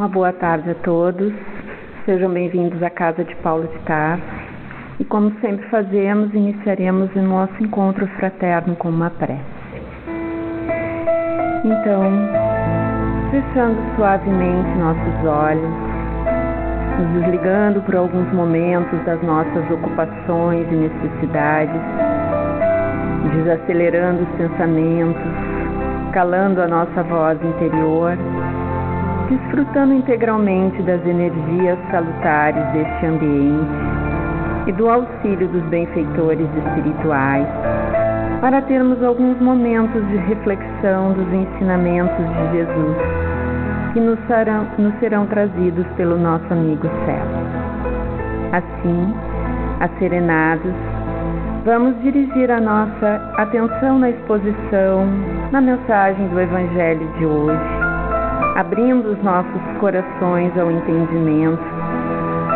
Uma boa tarde a todos, sejam bem-vindos à Casa de Paulo de Tarso. E como sempre fazemos, iniciaremos o nosso encontro fraterno com uma prece. Então, fechando suavemente nossos olhos, nos desligando por alguns momentos das nossas ocupações e necessidades, desacelerando os pensamentos, calando a nossa voz interior, desfrutando integralmente das energias salutares deste ambiente e do auxílio dos benfeitores espirituais, para termos alguns momentos de reflexão dos ensinamentos de Jesus, que nos serão trazidos pelo nosso amigo céu. Assim, asserenados, vamos dirigir a nossa atenção na exposição, na mensagem do Evangelho de hoje, abrindo os nossos corações ao entendimento,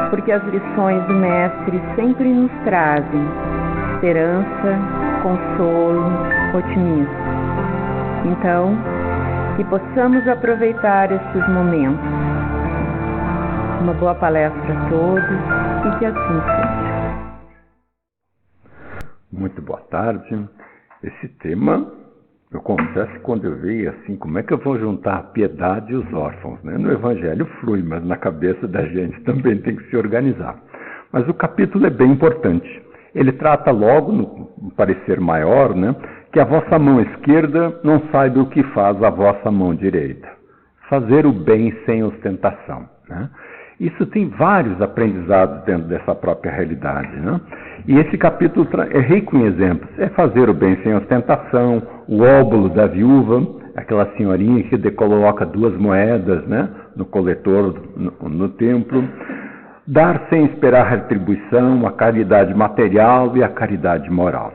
porque as lições do Mestre sempre nos trazem esperança, consolo, otimismo. Então, que possamos aproveitar estes momentos. Uma boa palestra a todos e que assim seja. Muito boa tarde. Esse tema, eu confesso que quando eu vi assim, como é que eu vou juntar a piedade e os órfãos, né? No Evangelho flui, mas na cabeça da gente também tem que se organizar. Mas o capítulo é bem importante. Ele trata logo, no parecer maior, né, que a vossa mão esquerda não saiba o que faz a vossa mão direita. Fazer o bem sem ostentação, né? Isso tem vários aprendizados dentro dessa própria realidade, né? E esse capítulo é rico em exemplos. É fazer o bem sem ostentação, o óbolo da viúva, aquela senhorinha que coloca 2 moedas, né, no coletor no templo. Dar sem esperar retribuição, a caridade material e a caridade moral.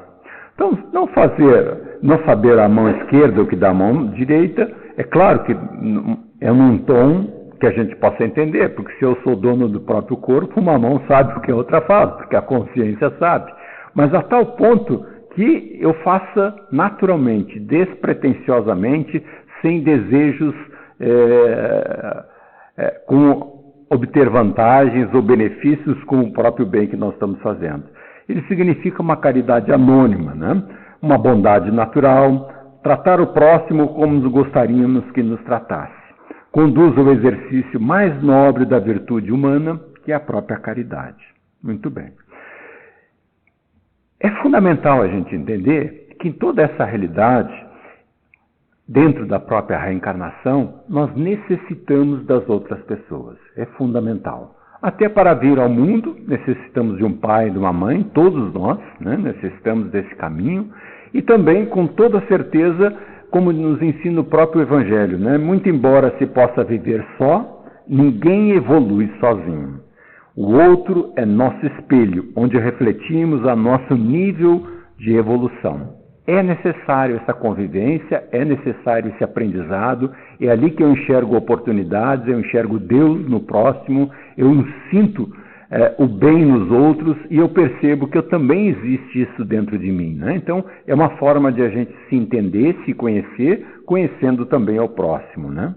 Então, não saber a mão esquerda o que dá a mão direita, é claro que é num tom que a gente possa entender, porque se eu sou dono do próprio corpo, uma mão sabe o que a outra faz, porque a consciência sabe. Mas a tal ponto que eu faça naturalmente, despretensiosamente, sem desejos com obter vantagens ou benefícios com o próprio bem que nós estamos fazendo. Ele significa uma caridade anônima, né? Uma bondade natural, tratar o próximo como nos gostaríamos que nos tratasse. Conduz ao exercício mais nobre da virtude humana, que é a própria caridade. Muito bem. É fundamental a gente entender que em toda essa realidade, dentro da própria reencarnação, nós necessitamos das outras pessoas. É fundamental. Até para vir ao mundo, necessitamos de um pai e de uma mãe, todos nós, né, necessitamos desse caminho. E também, com toda certeza, como nos ensina o próprio Evangelho, né, muito embora se possa viver só, ninguém evolui sozinho. O outro é nosso espelho, onde refletimos a nosso nível de evolução. É necessário essa convivência, é necessário esse aprendizado, é ali que eu enxergo oportunidades, eu enxergo Deus no próximo, eu sinto o bem nos outros e eu percebo que também existe isso dentro de mim, né? Então, é uma forma de a gente se entender, se conhecer, conhecendo também ao próximo, né?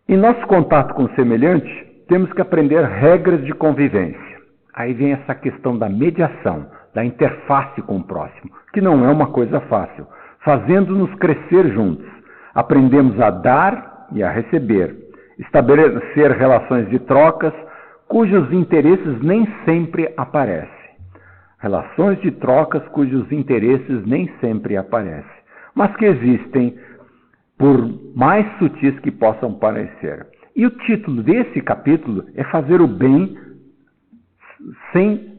Em nosso contato com o semelhante, temos que aprender regras de convivência. Aí vem essa questão da mediação, da interface com o próximo, que não é uma coisa fácil, fazendo-nos crescer juntos. Aprendemos a dar e a receber, estabelecer relações de trocas cujos interesses nem sempre aparecem. Relações de trocas cujos interesses nem sempre aparecem, mas que existem por mais sutis que possam parecer. E o título desse capítulo é fazer o bem sem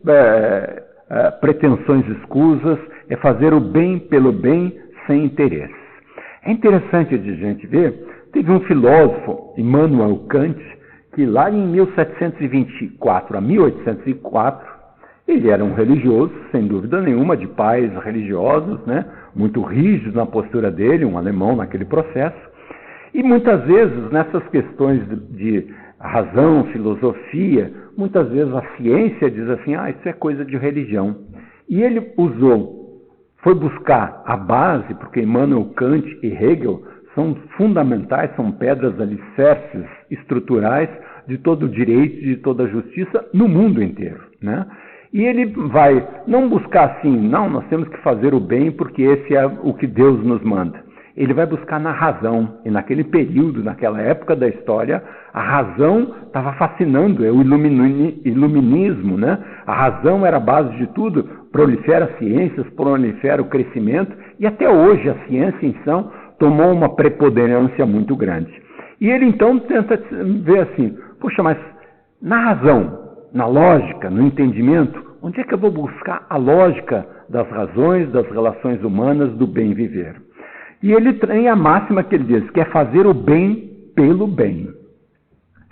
pretensões escusas, é fazer o bem pelo bem sem interesse. É interessante de a gente ver, teve um filósofo, Immanuel Kant, que lá em 1724 a 1804, ele era um religioso, sem dúvida nenhuma, de pais religiosos, né, muito rígidos na postura dele, um alemão naquele processo, e muitas vezes nessas questões de razão, filosofia, muitas vezes a ciência diz assim, isso é coisa de religião. E ele foi buscar a base, porque Immanuel Kant e Hegel são fundamentais, são pedras alicerces estruturais de todo o direito, de toda a justiça no mundo inteiro, né? E ele vai não buscar assim, não, nós temos que fazer o bem porque esse é o que Deus nos manda. Ele vai buscar na razão, e naquele período, naquela época da história, a razão estava fascinando, é o iluminismo, né? A razão era a base de tudo, prolifera as ciências, prolifera o crescimento, e até hoje a ciência em si tomou uma preponderância muito grande. E ele então tenta ver assim, puxa, mas na razão, na lógica, no entendimento, onde é que eu vou buscar a lógica das razões, das relações humanas, do bem viver? E ele tem a máxima que ele diz, que é fazer o bem pelo bem.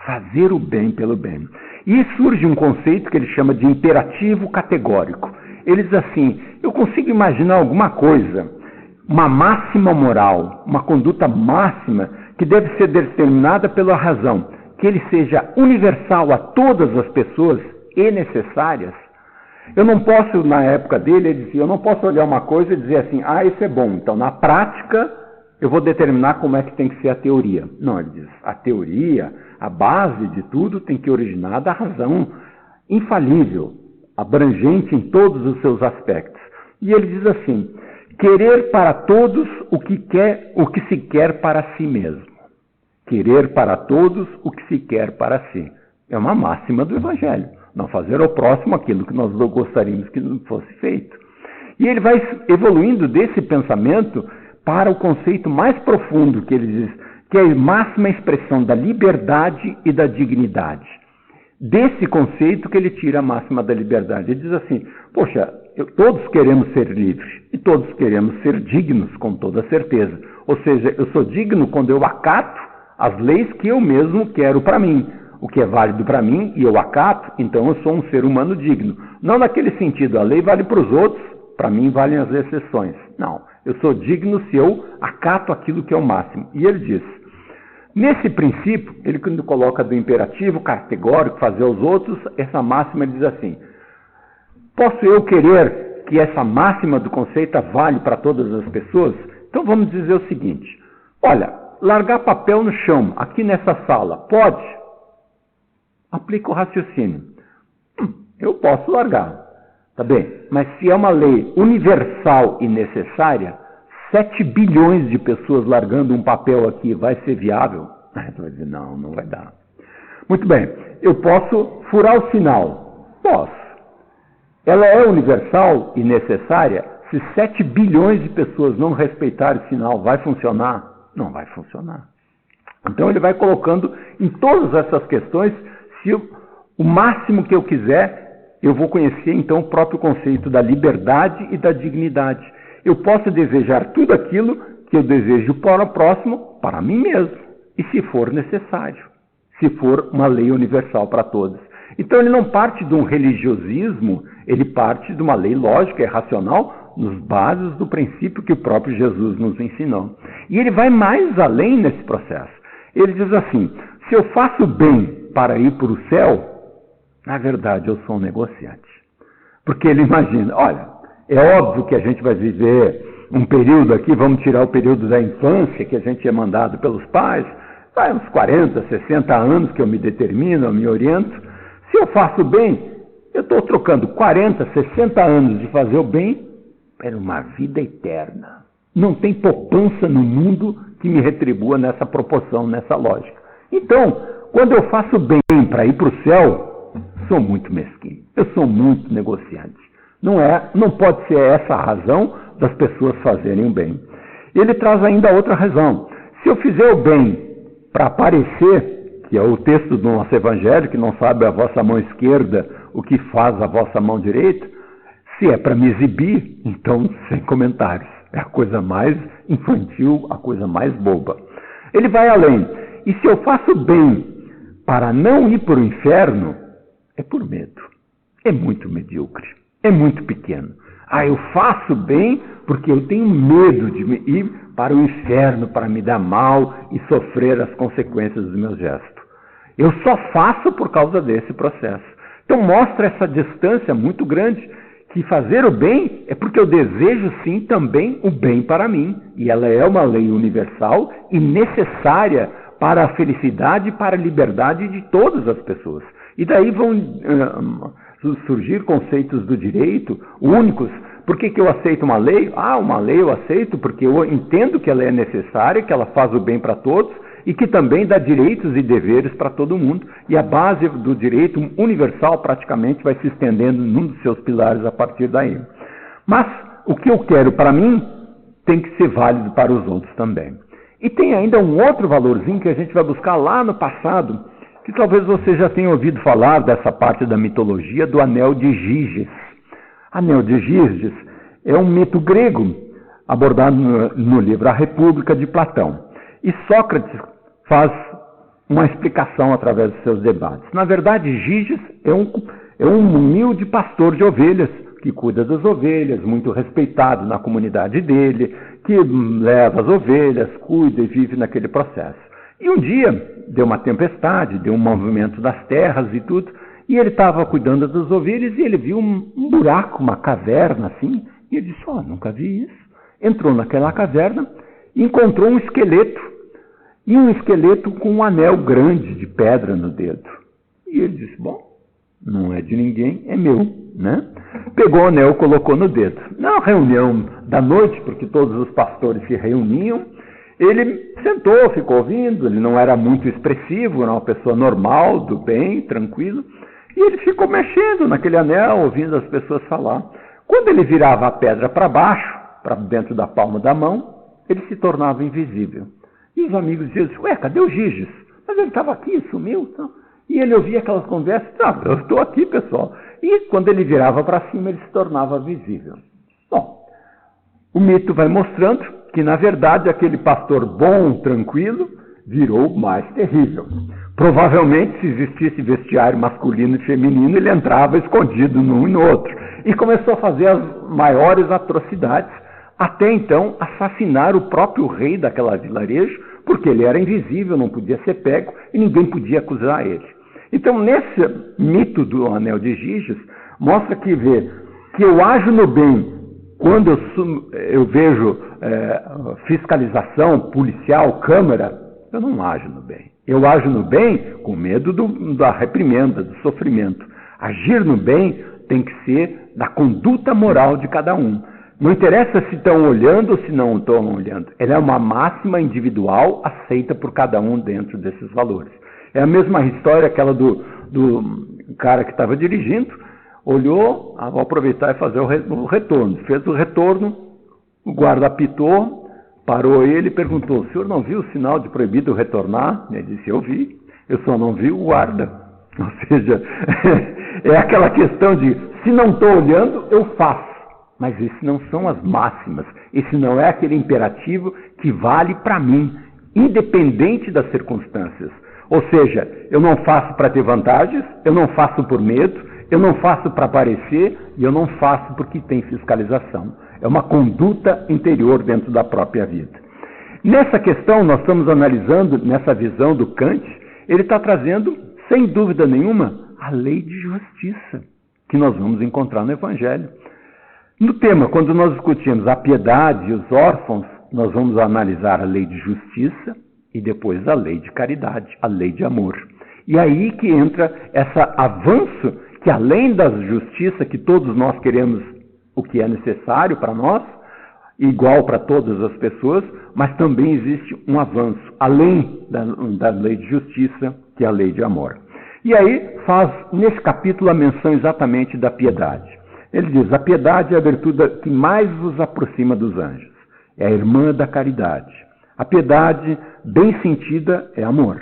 Fazer o bem pelo bem. E surge um conceito que ele chama de imperativo categórico. Ele diz assim, eu consigo imaginar alguma coisa, uma máxima moral, uma conduta máxima que deve ser determinada pela razão, que ele seja universal a todas as pessoas e necessárias. Eu não posso, na época dele, ele dizia, eu não posso olhar uma coisa e dizer assim, isso é bom, então na prática eu vou determinar como é que tem que ser a teoria. Não, ele diz, a teoria, a base de tudo tem que originar da razão infalível, abrangente em todos os seus aspectos. E ele diz assim, querer para todos o que se quer para si mesmo. Querer para todos o que se quer para si. É uma máxima do Evangelho. Não fazer ao próximo aquilo que nós gostaríamos que não fosse feito. E ele vai evoluindo desse pensamento para o conceito mais profundo que ele diz, que é a máxima expressão da liberdade e da dignidade. Desse conceito que ele tira a máxima da liberdade. Ele diz assim, poxa, todos queremos ser livres e todos queremos ser dignos, com toda certeza. Ou seja, eu sou digno quando eu acato as leis que eu mesmo quero para mim. O que é válido para mim e eu acato, então eu sou um ser humano digno. Não naquele sentido, a lei vale para os outros, para mim valem as exceções. Não, eu sou digno se eu acato aquilo que é o máximo. E ele diz, nesse princípio, ele quando coloca do imperativo categórico, fazer aos outros, essa máxima ele diz assim, posso eu querer que essa máxima do conceito vale para todas as pessoas? Então vamos dizer o seguinte, olha, largar papel no chão, aqui nessa sala, pode? Aplica o raciocínio. Eu posso largar, tá bem? Mas se é uma lei universal e necessária, 7 bilhões de pessoas largando um papel aqui, vai ser viável? Você vai dizer, não vai dar. Muito bem, eu posso furar o sinal? Posso. Ela é universal e necessária? Se 7 bilhões de pessoas não respeitarem o sinal, vai funcionar? Não vai funcionar. Então ele vai colocando em todas essas questões, se o máximo que eu quiser, eu vou conhecer então o próprio conceito da liberdade e da dignidade. Eu posso desejar tudo aquilo que eu desejo para o próximo, para mim mesmo, e se for necessário, se for uma lei universal para todos. Então ele não parte de um religiosismo, ele parte de uma lei lógica e racional, nos bases do princípio que o próprio Jesus nos ensinou. E ele vai mais além nesse processo. Ele diz assim, se eu faço bem para ir para o céu, na verdade eu sou um negociante. Porque ele imagina, olha, é óbvio que a gente vai viver um período aqui, vamos tirar o período da infância, que a gente é mandado pelos pais, vai uns 40, 60 anos que eu me determino, eu me oriento. Se eu faço bem, eu estou trocando 40, 60 anos de fazer o bem por uma vida eterna. Não tem poupança no mundo que me retribua nessa proporção, nessa lógica. Então, quando eu faço bem para ir para o céu, sou muito mesquinho, eu sou muito negociante. Não pode ser essa a razão das pessoas fazerem o bem. Ele traz ainda outra razão. Se eu fizer o bem para aparecer, que é o texto do nosso evangelho, que não sabe a vossa mão esquerda o que faz a vossa mão direita, se é para me exibir, então sem comentários. É a coisa mais infantil, a coisa mais boba. Ele vai além. E se eu faço bem para não ir para o inferno, é por medo. É muito medíocre. É muito pequeno. Eu faço bem porque eu tenho medo de ir para o inferno, para me dar mal e sofrer as consequências do meu gesto. Eu só faço por causa desse processo. Então mostra essa distância muito grande que fazer o bem é porque eu desejo sim também o bem para mim. E ela é uma lei universal e necessária para a felicidade e para a liberdade de todas as pessoas. E daí vão surgir conceitos do direito únicos. Por que eu aceito uma lei? Uma lei eu aceito porque eu entendo que ela é necessária, que ela faz o bem para todos e que também dá direitos e deveres para todo mundo. E a base do direito universal praticamente vai se estendendo num dos seus pilares a partir daí. Mas o que eu quero para mim tem que ser válido para os outros também. E tem ainda um outro valorzinho que a gente vai buscar lá no passado, que talvez você já tenha ouvido falar dessa parte da mitologia do Anel de Giges. Anel de Giges é um mito grego abordado no livro A República de Platão. E Sócrates faz uma explicação através dos seus debates. Na verdade, Giges é um humilde pastor de ovelhas, que cuida das ovelhas, muito respeitado na comunidade dele, que leva as ovelhas, cuida e vive naquele processo. E um dia deu uma tempestade, deu um movimento das terras e tudo, e ele estava cuidando das ovelhas e ele viu um buraco, uma caverna assim, e ele disse, nunca vi isso. Entrou naquela caverna e encontrou um esqueleto, e um esqueleto com um anel grande de pedra no dedo. E ele disse, não é de ninguém, é meu, né? Pegou o anel, colocou no dedo. Na reunião da noite, porque todos os pastores se reuniam, ele sentou, ficou ouvindo, ele não era muito expressivo, era uma pessoa normal, do bem, tranquilo, e ele ficou mexendo naquele anel, ouvindo as pessoas falar. Quando ele virava a pedra para baixo, para dentro da palma da mão, ele se tornava invisível. E os amigos diziam, cadê o Giges? Mas ele estava aqui, sumiu. Então. E ele ouvia aquelas conversas, eu estou aqui, pessoal. E quando ele virava para cima, ele se tornava visível. Bom, o mito vai mostrando que, na verdade, aquele pastor bom, tranquilo, virou mais terrível. Provavelmente, se existisse vestiário masculino e feminino, ele entrava escondido num e no outro. E começou a fazer as maiores atrocidades, até então assassinar o próprio rei daquela vilarejo, porque ele era invisível, não podia ser pego e ninguém podia acusar ele. Então, nesse mito do Anel de Giges, mostra que eu ajo no bem quando eu vejo fiscalização policial, câmara, eu não ajo no bem. Eu ajo no bem com medo da reprimenda, do sofrimento. Agir no bem tem que ser da conduta moral de cada um. Não interessa se estão olhando ou se não estão olhando. Ela é uma máxima individual aceita por cada um dentro desses valores. É a mesma história aquela do cara que estava dirigindo, olhou, vou aproveitar e fazer o retorno. Fez o retorno, o guarda apitou, parou ele e perguntou, o senhor não viu o sinal de proibido retornar? Ele disse, eu vi, eu só não vi o guarda. Ou seja, é aquela questão de, se não estou olhando, eu faço. Mas isso não são as máximas, esse não é aquele imperativo que vale para mim, independente das circunstâncias. Ou seja, eu não faço para ter vantagens, eu não faço por medo, eu não faço para aparecer e eu não faço porque tem fiscalização. É uma conduta interior dentro da própria vida. Nessa questão, nós estamos analisando, nessa visão do Kant, ele está trazendo, sem dúvida nenhuma, a lei de justiça, que nós vamos encontrar no Evangelho. No tema, quando nós discutimos a piedade e os órfãos, nós vamos analisar a lei de justiça e depois a lei de caridade, a lei de amor. E aí que entra esse avanço que, além da justiça, que todos nós queremos o que é necessário para nós, igual para todas as pessoas, mas também existe um avanço, além da lei de justiça, que é a lei de amor. E aí faz, nesse capítulo, a menção exatamente da piedade. Ele diz, a piedade é a virtude que mais vos aproxima dos anjos. É a irmã da caridade. A piedade, bem sentida, é amor.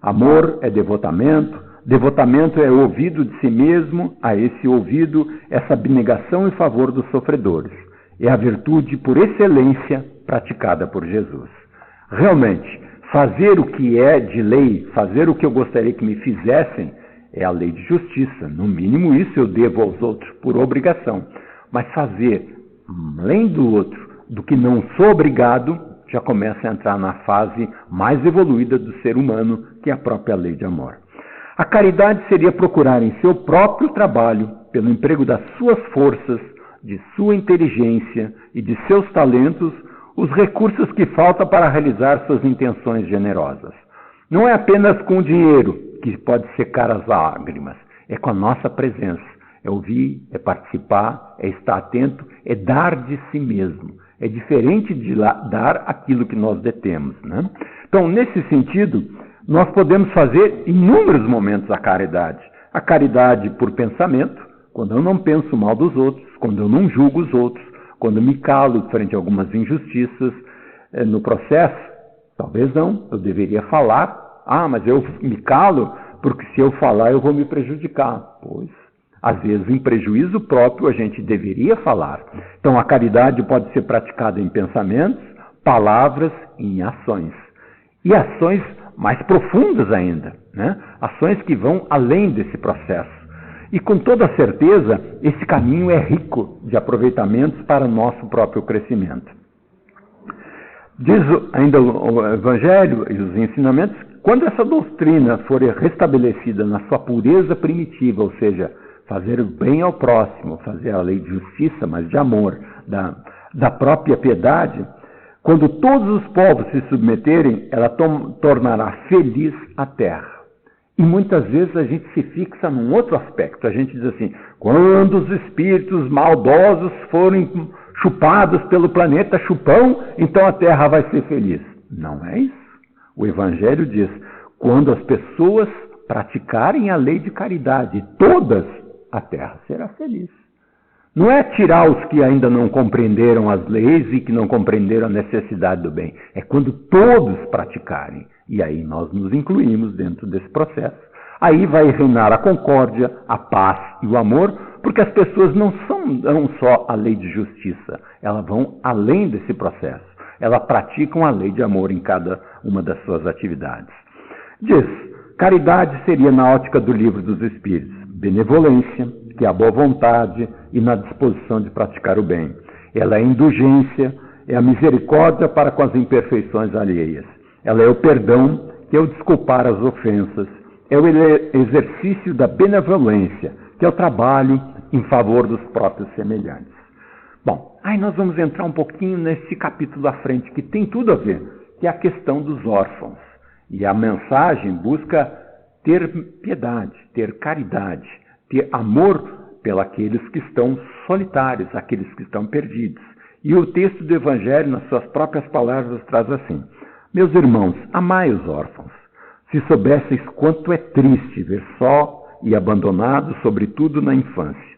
Amor é devotamento. Devotamento é ouvido de si mesmo, a esse ouvido, essa abnegação em favor dos sofredores. É a virtude por excelência praticada por Jesus. Realmente, fazer o que é de lei, fazer o que eu gostaria que me fizessem, é a lei de justiça. No mínimo isso eu devo aos outros por obrigação. Mas fazer, além do outro, do que não sou obrigado, já começa a entrar na fase mais evoluída do ser humano, que é a própria lei de amor. A caridade seria procurar em seu próprio trabalho, pelo emprego das suas forças, de sua inteligência e de seus talentos, os recursos que faltam para realizar suas intenções generosas. Não é apenas com o dinheiro que pode secar as lágrimas, é com a nossa presença. É ouvir, é participar, é estar atento, é dar de si mesmo. É diferente de dar aquilo que nós detemos, né? Então, nesse sentido, nós podemos fazer inúmeros momentos a caridade. A caridade por pensamento, quando eu não penso mal dos outros, quando eu não julgo os outros, quando eu me calo frente a algumas injustiças no processo. Talvez não, eu deveria falar. Mas eu me calo porque se eu falar eu vou me prejudicar. Pois, às vezes em prejuízo próprio a gente deveria falar. Então a caridade pode ser praticada em pensamentos, palavras e em ações. E ações mais profundas ainda, né? Ações que vão além desse processo. E com toda certeza, esse caminho é rico de aproveitamentos para o nosso próprio crescimento. Diz ainda o Evangelho e os ensinamentos, quando essa doutrina for restabelecida na sua pureza primitiva, ou seja, fazer o bem ao próximo, fazer a lei de justiça, mas de amor, da própria piedade, quando todos os povos se submeterem, ela tornará feliz a terra. E muitas vezes a gente se fixa num outro aspecto. A gente diz assim, quando os espíritos maldosos forem chupados pelo planeta chupão, então a terra vai ser feliz. Não é isso. O Evangelho diz, quando as pessoas praticarem a lei de caridade, todas, a terra será feliz. Não é tirar os que ainda não compreenderam as leis e que não compreenderam a necessidade do bem. É quando todos praticarem. E aí nós nos incluímos dentro desse processo. Aí vai reinar a concórdia, a paz e o amor, porque as pessoas não só a lei de justiça, elas vão além desse processo. Elas praticam a lei de amor em cada uma das suas atividades. Diz, caridade seria na ótica do Livro dos Espíritos, benevolência, que é a boa vontade e na disposição de praticar o bem. Ela é indulgência, é a misericórdia para com as imperfeições alheias. Ela é o perdão, que é o desculpar as ofensas. É o exercício da benevolência, que é o trabalho em favor dos próprios semelhantes. Bom, aí nós vamos entrar um pouquinho nesse capítulo à frente, que tem tudo a ver, que é a questão dos órfãos. E a mensagem busca ter piedade, ter caridade, ter amor pelos que estão solitários, aqueles que estão perdidos. E o texto do Evangelho, nas suas próprias palavras, traz assim, meus irmãos, amai os órfãos. Se soubesseis quanto é triste ver só e abandonado, sobretudo na infância.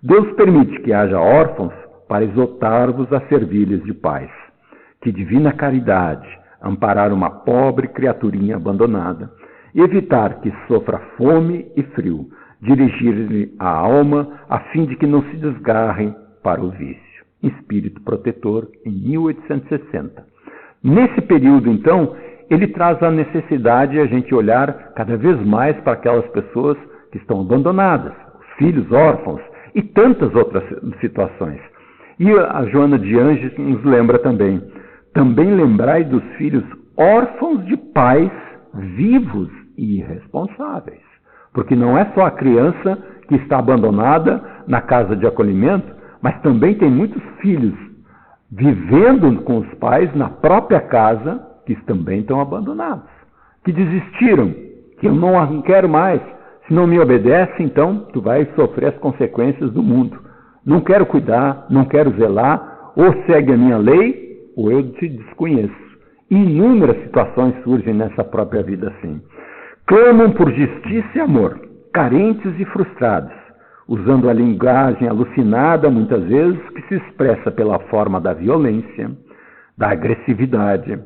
Deus permite que haja órfãos para exortar-vos a servir-lhes de pais. Que divina caridade, amparar uma pobre criaturinha abandonada, evitar que sofra fome e frio, dirigir-lhe a alma a fim de que não se desgarrem para o vício. Espírito Protetor, em 1860. Nesse período, então, ele traz a necessidade de a gente olhar cada vez mais para aquelas pessoas que estão abandonadas, os filhos órfãos e tantas outras situações. E a Joana de Ângeles nos lembra também lembrai dos filhos órfãos de pais vivos e irresponsáveis. Porque não é só a criança que está abandonada na casa de acolhimento, mas também tem muitos filhos vivendo com os pais na própria casa que também estão abandonados, que desistiram, que eu não quero mais, se não me obedece, então tu vai sofrer as consequências do mundo. Não quero cuidar, não quero zelar, ou segue a minha lei, ou eu te desconheço. Inúmeras situações surgem nessa própria vida assim. Clamam por justiça e amor, carentes e frustrados, usando a linguagem alucinada, muitas vezes, que se expressa pela forma da violência, da agressividade,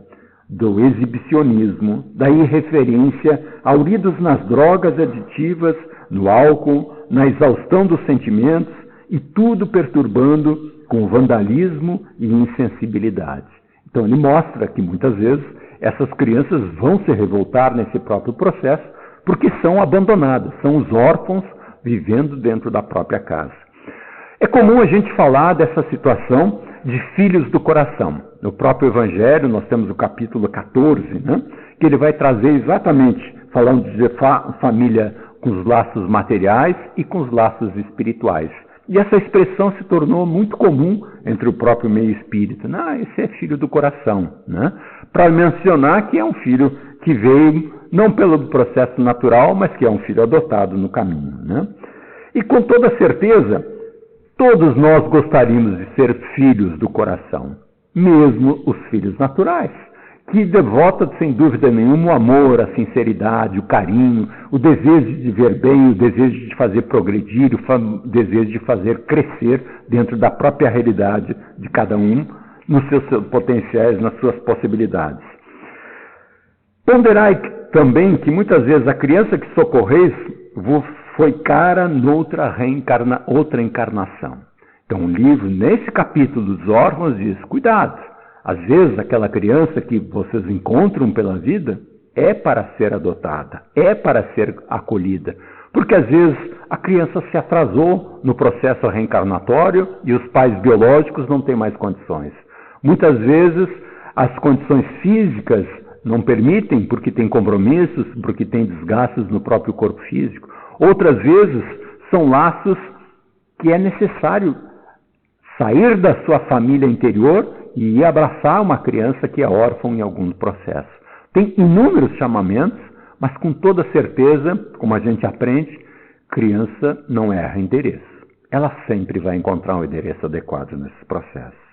do exibicionismo, da irreferência, auridos nas drogas aditivas, no álcool, na exaustão dos sentimentos, e tudo perturbando com vandalismo e insensibilidade. Então ele mostra que muitas vezes essas crianças vão se revoltar nesse próprio processo porque são abandonadas, são os órfãos vivendo dentro da própria casa. É comum a gente falar dessa situação de filhos do coração. No próprio Evangelho nós temos o capítulo 14, né, que ele vai trazer exatamente falando de família com os laços materiais e com os laços espirituais. E essa expressão se tornou muito comum entre o próprio meio espírita. Esse é filho do coração, né? Para mencionar que é um filho que veio não pelo processo natural, mas que é um filho adotado no caminho, né? E com toda certeza, todos nós gostaríamos de ser filhos do coração, mesmo os filhos naturais, que devotam, sem dúvida nenhuma, o amor, a sinceridade, o carinho, o desejo de ver bem, o desejo de fazer progredir, o desejo de fazer crescer dentro da própria realidade de cada um, nos seus potenciais, nas suas possibilidades. Ponderai também que muitas vezes a criança que socorreis vos foi cara noutra outra encarnação. Então o livro, nesse capítulo dos órfãos, diz, cuidado, às vezes aquela criança que vocês encontram pela vida é para ser adotada, é para ser acolhida, porque às vezes a criança se atrasou no processo reencarnatório e os pais biológicos não têm mais condições. Muitas vezes as condições físicas não permitem, porque tem compromissos, porque tem desgastes no próprio corpo físico. Outras vezes são laços que é necessário sair da sua família interior e ir abraçar uma criança que é órfã em algum processo. Tem inúmeros chamamentos, mas com toda certeza, como a gente aprende, criança não erra endereço. Ela sempre vai encontrar um endereço adequado nesses processos.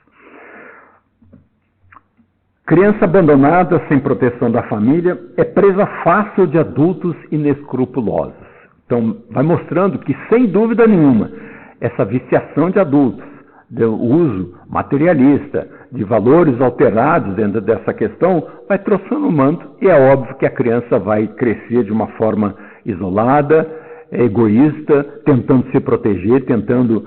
Criança abandonada, sem proteção da família, é presa fácil de adultos inescrupulosos. Então, vai mostrando que, sem dúvida nenhuma, essa viciação de adultos, do uso materialista, de valores alterados dentro dessa questão, vai transformando, e é óbvio que a criança vai crescer de uma forma isolada, egoísta, tentando se proteger, tentando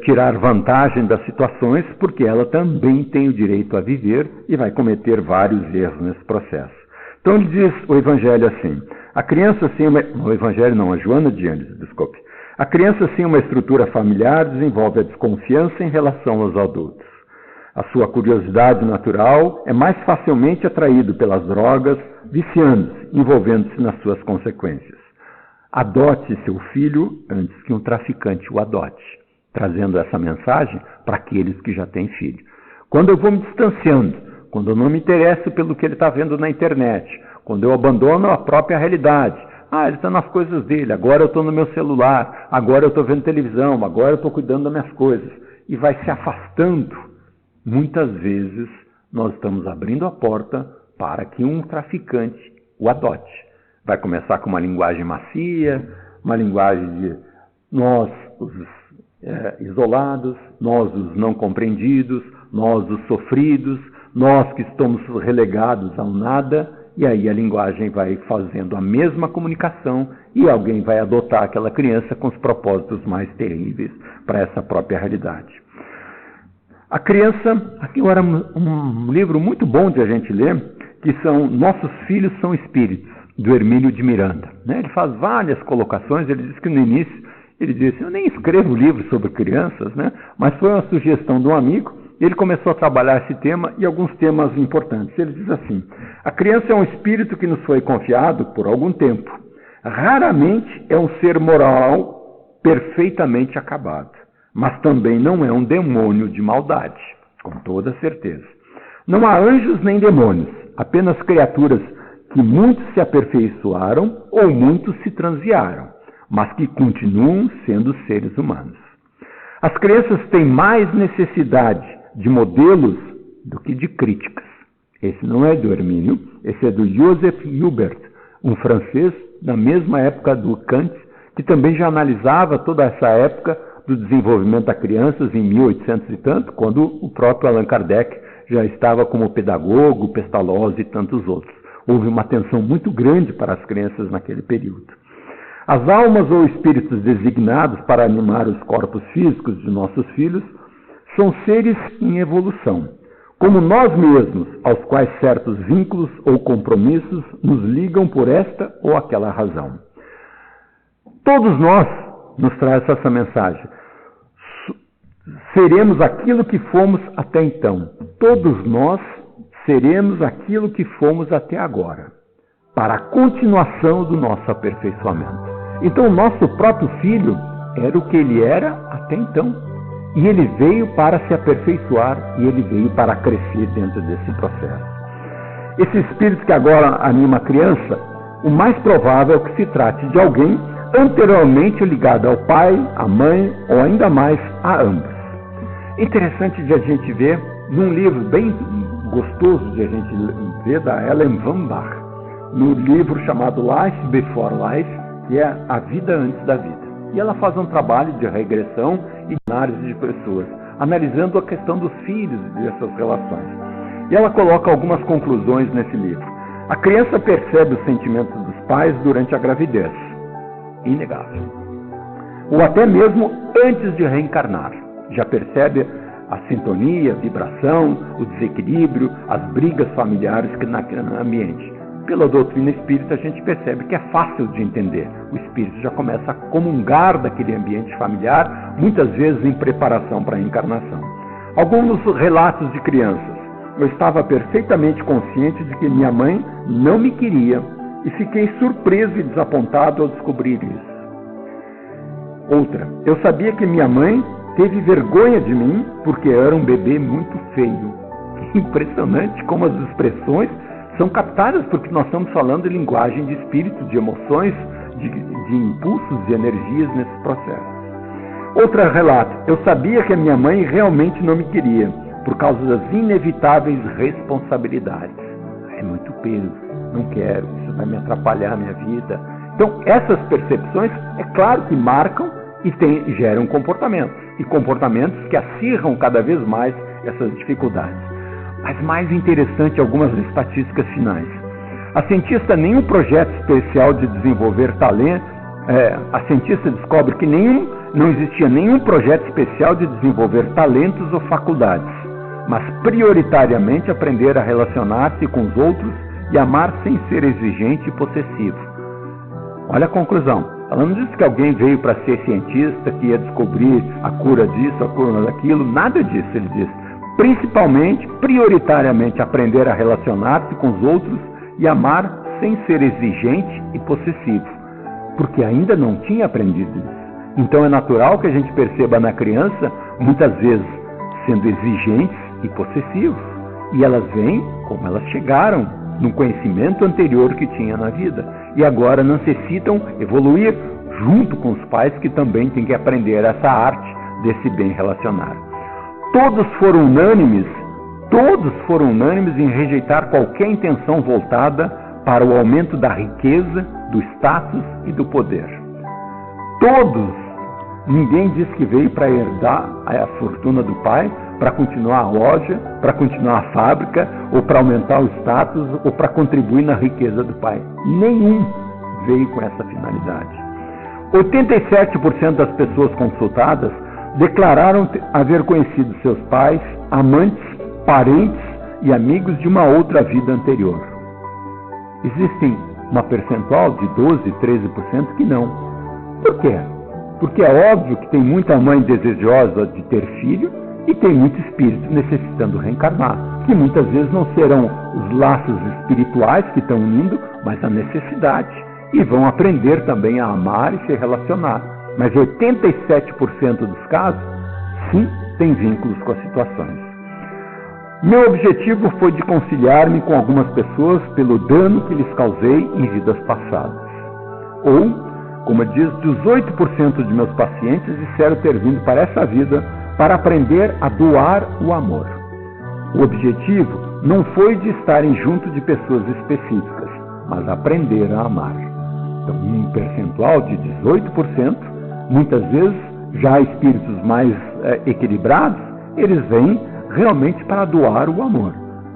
tirar vantagem das situações, porque ela também tem o direito a viver e vai cometer vários erros nesse processo. Então ele diz, o Evangelho assim, a criança sem a Joana de Ângeles, desculpe. A criança sem uma estrutura familiar desenvolve a desconfiança em relação aos adultos. A sua curiosidade natural é mais facilmente atraído pelas drogas, viciando-se, envolvendo-se nas suas consequências. Adote seu filho antes que um traficante o adote, trazendo essa mensagem para aqueles que já têm filho. Quando eu vou me distanciando, quando eu não me interesso pelo que ele está vendo na internet, quando eu abandono a própria realidade, ele está nas coisas dele, agora eu estou no meu celular, agora eu estou vendo televisão, agora eu estou cuidando das minhas coisas, e vai se afastando, muitas vezes nós estamos abrindo a porta para que um traficante o adote. Vai começar com uma linguagem macia, uma linguagem de nós, os isolados, nós, os não compreendidos, nós, os sofridos, nós que estamos relegados ao nada, e aí a linguagem vai fazendo a mesma comunicação e alguém vai adotar aquela criança com os propósitos mais terríveis para essa própria realidade. A criança, aqui era um livro muito bom de a gente ler, que são Nossos Filhos São Espíritos, do Hermínio de Miranda. Ele faz várias colocações, ele diz que no início, ele disse, eu nem escrevo livros sobre crianças, mas foi uma sugestão de um amigo, ele começou a trabalhar esse tema e alguns temas importantes. Ele diz assim, a criança é um espírito que nos foi confiado por algum tempo. Raramente é um ser moral perfeitamente acabado, mas também não é um demônio de maldade, com toda certeza. Não há anjos nem demônios, apenas criaturas que muitos se aperfeiçoaram ou muitos se transviaram, mas que continuam sendo seres humanos. As crianças têm mais necessidade de modelos do que de críticas. Esse não é do Hermínio, esse é do Joseph Joubert, um francês da mesma época do Kant, que também já analisava toda essa época do desenvolvimento das crianças em 1800 e tanto, quando o próprio Allan Kardec já estava como pedagogo, Pestalozzi e tantos outros. Houve uma atenção muito grande para as crianças naquele período. As almas ou espíritos designados para animar os corpos físicos de nossos filhos são seres em evolução, como nós mesmos, aos quais certos vínculos ou compromissos nos ligam por esta ou aquela razão. Todos nós, nos traz essa mensagem, seremos aquilo que fomos até então. Todos nós seremos aquilo que fomos até agora. para a continuação do nosso aperfeiçoamento. Então, o nosso próprio filho era o que ele era até então. E ele veio para se aperfeiçoar, e ele veio para crescer dentro desse processo. Esse espírito que agora anima a criança, o mais provável é que se trate de alguém anteriormente ligado ao pai, à mãe, ou ainda mais a ambos. Interessante de a gente ver num livro bem gostoso de a gente ver, da Ellen Van Bach, no livro chamado Life Before Life, que é A Vida Antes da Vida. E ela faz um trabalho de regressão e análise de pessoas, analisando a questão dos filhos e dessas relações. E ela coloca algumas conclusões nesse livro. A criança percebe os sentimentos dos pais durante a gravidez, inegável. Ou até mesmo antes de reencarnar. Já percebe a sintonia, a vibração, o desequilíbrio, as brigas familiares que no ambiente. Pela doutrina espírita, a gente percebe que é fácil de entender. O espírito já começa a comungar daquele ambiente familiar, muitas vezes em preparação para a reencarnação. Alguns relatos de crianças. Eu estava perfeitamente consciente de que minha mãe não me queria e fiquei surpreso e desapontado ao descobrir isso. Outra. Eu sabia que minha mãe teve vergonha de mim porque eu era um bebê muito feio. Impressionante como as expressões são captadas, porque nós estamos falando de linguagem de espírito, de emoções, de impulsos, de energias nesse processo. Outra relato. Eu sabia que a minha mãe realmente não me queria, por causa das inevitáveis responsabilidades. É muito peso, não quero, isso vai me atrapalhar a minha vida. Então, essas percepções, é claro que marcam e geram comportamentos. E comportamentos que acirram cada vez mais essas dificuldades. Mas mais interessante, algumas estatísticas finais. A cientista, nenhum projeto especial de desenvolver talento, a cientista descobre que não existia nenhum projeto especial de desenvolver talentos ou faculdades, mas prioritariamente aprender a relacionar-se com os outros e amar sem ser exigente e possessivo. Olha a conclusão. Ela não disse que alguém veio para ser cientista, que ia descobrir a cura disso, a cura daquilo, nada disso. Ele disse, principalmente, prioritariamente aprender a relacionar-se com os outros e amar sem ser exigente e possessivo, porque ainda não tinha aprendido isso. Então é natural que a gente perceba na criança, muitas vezes, sendo exigentes e possessivos. E elas vêm como elas chegaram, num conhecimento anterior que tinha na vida. E agora necessitam evoluir junto com os pais, que também têm que aprender essa arte desse bem relacionar. Todos foram unânimes em rejeitar qualquer intenção voltada para o aumento da riqueza, do status e do poder. Todos. Ninguém diz que veio para herdar a fortuna do pai, para continuar a loja, para continuar a fábrica, ou para aumentar o status, ou para contribuir na riqueza do pai. Nenhum veio com essa finalidade. 87% das pessoas consultadas declararam haver conhecido seus pais, amantes, parentes e amigos de uma outra vida anterior. Existem uma percentual de 12%, 13% que não. Por quê? Porque é óbvio que tem muita mãe desejosa de ter filho e tem muito espírito necessitando reencarnar, que muitas vezes não serão os laços espirituais que estão unindo, mas a necessidade, e vão aprender também a amar e se relacionar. Mas 87% dos casos, sim, tem vínculos com as situações. Meu objetivo foi de conciliar-me com algumas pessoas pelo dano que lhes causei em vidas passadas. Ou, como diz, 18% de meus pacientes disseram ter vindo para essa vida para aprender a doar o amor. O objetivo não foi de estarem junto de pessoas específicas, mas aprender a amar. Então, em um percentual de 18%, muitas vezes, já espíritos mais equilibrados, eles vêm realmente para doar o amor.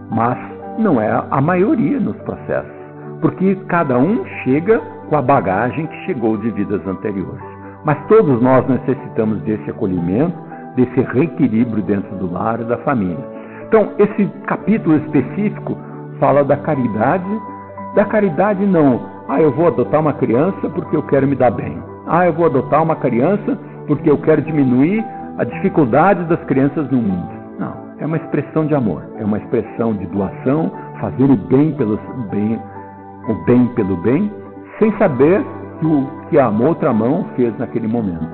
Mas não é a maioria nos processos, porque cada um chega com a bagagem que chegou de vidas anteriores. Mas todos nós necessitamos desse acolhimento, desse reequilíbrio dentro do lar e da família. Então, esse capítulo específico fala da caridade. Da caridade não, eu vou adotar uma criança porque eu quero me dar bem. Eu vou adotar uma criança porque eu quero diminuir a dificuldade das crianças no mundo. Não, é uma expressão de amor, é uma expressão de doação, fazer o bem o bem pelo bem, sem saber que o que a outra mão fez naquele momento.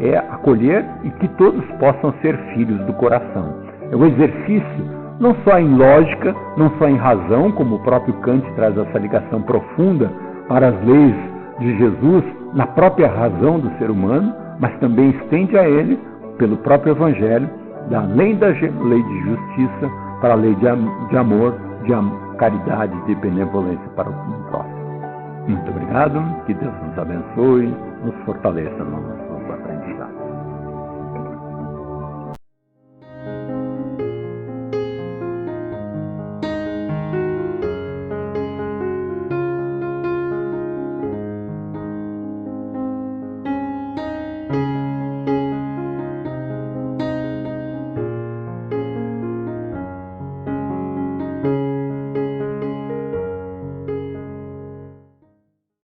É acolher e que todos possam ser filhos do coração. É o exercício, não só em lógica, não só em razão, como o próprio Kant traz essa ligação profunda para as leis de Jesus, na própria razão do ser humano, mas também estende a ele, pelo próprio Evangelho, da lei de justiça para a lei de amor, de caridade, de benevolência para o próximo. Muito obrigado, que Deus nos abençoe, nos fortaleça.